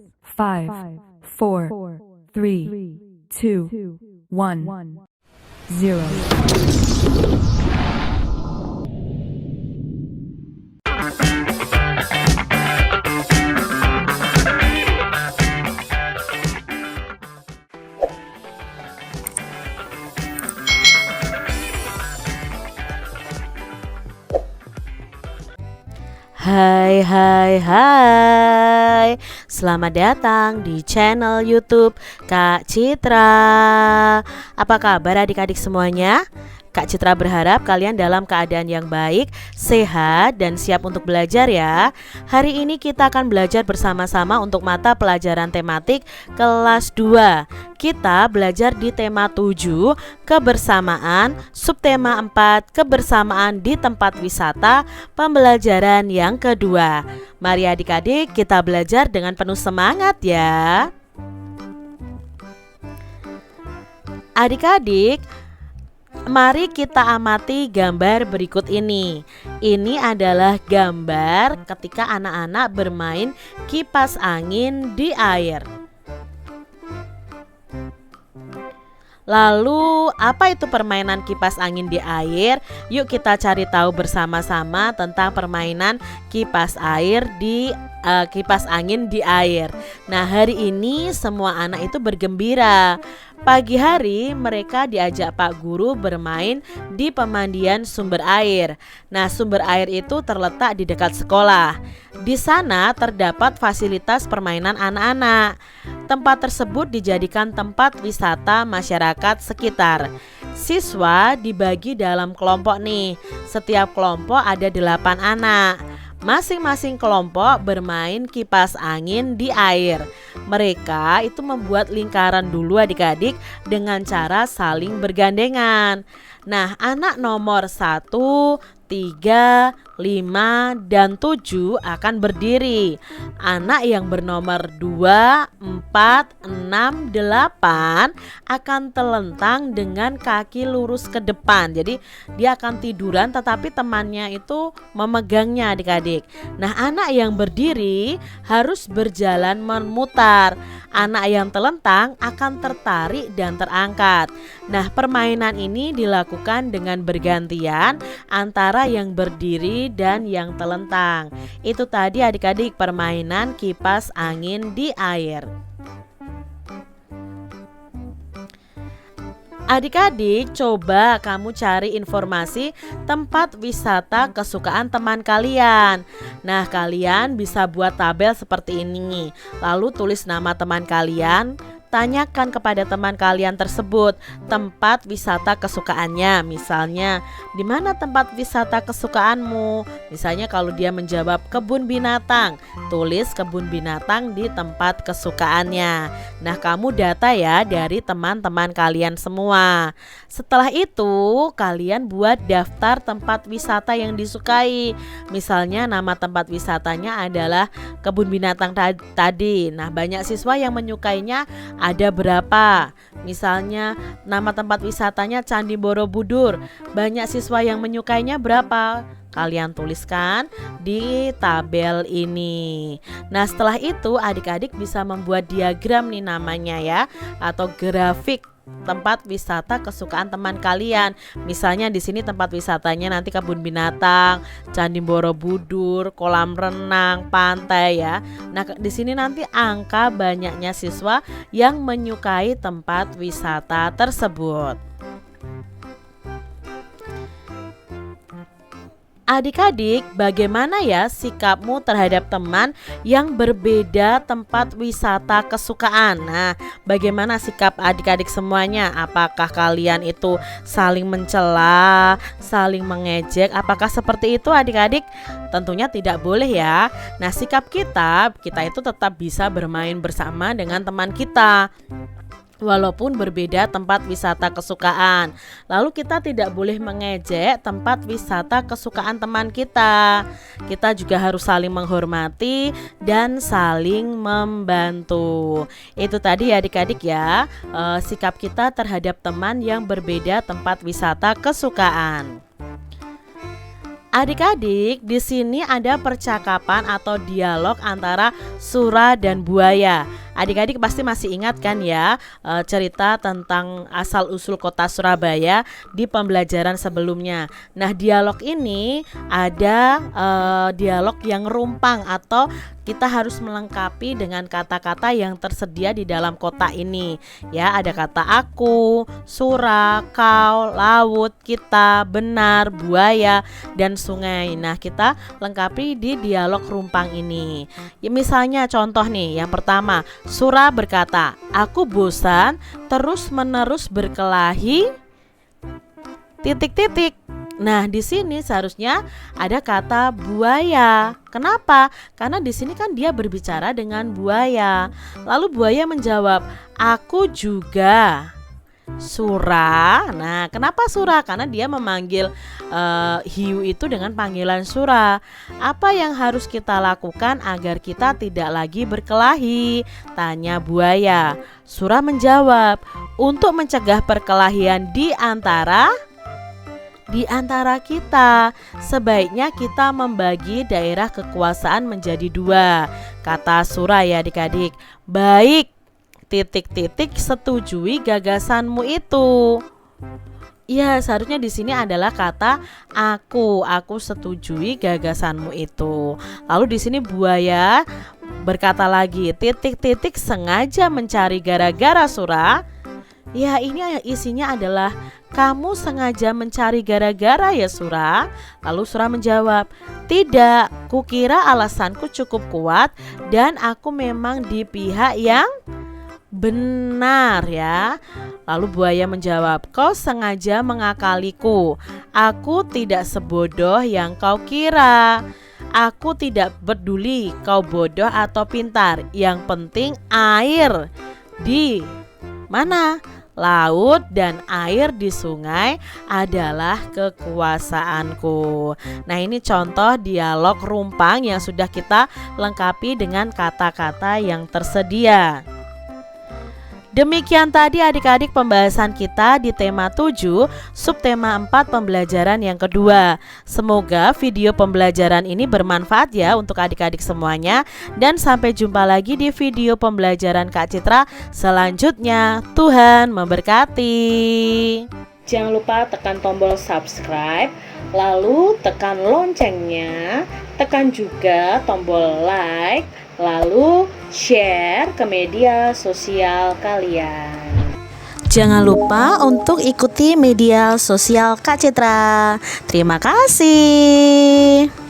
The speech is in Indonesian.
5, 4, 3, 2, 1, 0. Hai hai hai, selamat datang di channel YouTube Kak Citra. Apa kabar adik-adik semuanya? Kak Citra berharap kalian dalam keadaan yang baik, sehat, dan siap untuk belajar ya. Hari ini kita akan belajar bersama-sama untuk mata pelajaran tematik kelas 2. Kita belajar di tema 7, kebersamaan, subtema 4, kebersamaan di tempat wisata, pembelajaran yang kedua. Mari adik-adik kita belajar dengan penuh semangat ya. Adik-adik, mari kita amati gambar berikut ini. Ini adalah gambar ketika anak-anak bermain kipas angin di air. Lalu, apa itu permainan kipas angin di air? Yuk kita cari tahu bersama-sama tentang permainan kipas angin di air. Nah, hari ini semua anak itu bergembira. Pagi hari mereka diajak Pak Guru bermain di pemandian sumber air. Nah, sumber air itu terletak di dekat sekolah. Di sana terdapat fasilitas permainan anak-anak. Tempat tersebut dijadikan tempat wisata masyarakat sekitar. Siswa dibagi dalam kelompok nih. Setiap kelompok ada 8 anak. Masing-masing kelompok bermain kipas angin di air. Mereka itu membuat lingkaran dulu adik-adik dengan cara saling bergandengan. Nah, anak nomor 1, 3, 5, dan 7 akan berdiri. Anak yang bernomor 2, 4, 6, 8 akan telentang dengan kaki lurus ke depan. Jadi dia akan tiduran tetapi temannya itu memegangnya adik-adik. Nah, anak yang berdiri harus berjalan memutar. Anak yang telentang akan tertarik dan terangkat. Nah, permainan ini dilakukan dengan bergantian antara yang berdiri dan yang telentang. Itu tadi adik-adik permainan kipas angin di air. Adik-adik, coba kamu cari informasi tempat wisata kesukaan teman kalian. Nah, kalian bisa buat tabel seperti ini. Lalu tulis nama teman kalian. Tanyakan kepada teman kalian tersebut tempat wisata kesukaannya. Misalnya, di mana tempat wisata kesukaanmu? Misalnya kalau dia menjawab kebun binatang, tulis kebun binatang di tempat kesukaannya. Nah, kamu data ya dari teman-teman kalian semua. Setelah itu, kalian buat daftar tempat wisata yang disukai. Misalnya nama tempat wisatanya adalah kebun binatang tadi. Nah, banyak siswa yang menyukainya ada berapa? Misalnya nama tempat wisatanya Candi Borobudur. Banyak siswa yang menyukainya berapa? Kalian tuliskan di tabel ini. Nah, setelah itu adik-adik bisa membuat diagram nih namanya ya, atau grafik tempat wisata kesukaan teman kalian. Misalnya di sini tempat wisatanya nanti kebun binatang, Candi Borobudur, kolam renang, pantai ya. Nah, di sini nanti angka banyaknya siswa yang menyukai tempat wisata tersebut. Adik-adik, bagaimana ya sikapmu terhadap teman yang berbeda tempat wisata kesukaan? Nah, bagaimana sikap adik-adik semuanya? Apakah kalian itu saling mencela, saling mengejek? Apakah seperti itu adik-adik? Tentunya tidak boleh ya. Nah, sikap kita itu tetap bisa bermain bersama dengan teman kita, walaupun berbeda tempat wisata kesukaan. Lalu kita tidak boleh mengejek tempat wisata kesukaan teman kita. Kita juga harus saling menghormati dan saling membantu. Itu tadi adik-adik ya, sikap kita terhadap teman yang berbeda tempat wisata kesukaan. Adik-adik, di sini ada percakapan atau dialog antara Sura dan buaya. Adik-adik pasti masih ingat kan ya cerita tentang asal-usul kota Surabaya di pembelajaran sebelumnya. Nah, dialog ini ada dialog yang rumpang atau kita harus melengkapi dengan kata-kata yang tersedia di dalam kota ini. Ya, ada kata aku, Sura, kau, laut, kita, benar, buaya, dan sungai. Nah, kita lengkapi di dialog rumpang ini. Ya, misalnya contoh nih, yang pertama, Sura berkata, aku bosan terus-menerus berkelahi titik-titik. Nah, di sini seharusnya ada kata buaya. Kenapa? Karena di sini kan dia berbicara dengan buaya. Lalu buaya menjawab, aku juga. Sura. Nah, kenapa Sura? Karena dia memanggil hiu itu dengan panggilan Sura. Apa yang harus kita lakukan agar kita tidak lagi berkelahi? Tanya buaya. Sura menjawab, untuk mencegah perkelahian di antara kita, sebaiknya kita membagi daerah kekuasaan menjadi 2. Kata Sura ya adik-adik. Baik, titik-titik, setujui gagasanmu itu. Ya, seharusnya di sini adalah kata aku setujui gagasanmu itu. Lalu di sini buaya berkata lagi, titik-titik sengaja mencari gara-gara Sura. Ya, ini isinya adalah kamu sengaja mencari gara-gara ya Sura. Lalu Sura menjawab, tidak, kukira alasanku cukup kuat dan aku memang di pihak yang benar ya. Lalu buaya menjawab, kau sengaja mengakaliku. Aku tidak sebodoh yang kau kira. Aku tidak peduli kau bodoh atau pintar. Yang penting air di mana? Laut dan air di sungai adalah kekuasaanku. Nah, ini contoh dialog rumpang yang sudah kita lengkapi dengan kata-kata yang tersedia. Demikian tadi adik-adik pembahasan kita di tema 7, subtema 4 pembelajaran yang kedua. Semoga video pembelajaran ini bermanfaat ya untuk adik-adik semuanya. Dan sampai jumpa lagi di video pembelajaran Kak Citra selanjutnya. Tuhan memberkati. Jangan lupa tekan tombol subscribe, lalu tekan loncengnya, tekan juga tombol like, lalu share ke media sosial kalian. Jangan lupa untuk ikuti media sosial Kak Citra. Terima kasih.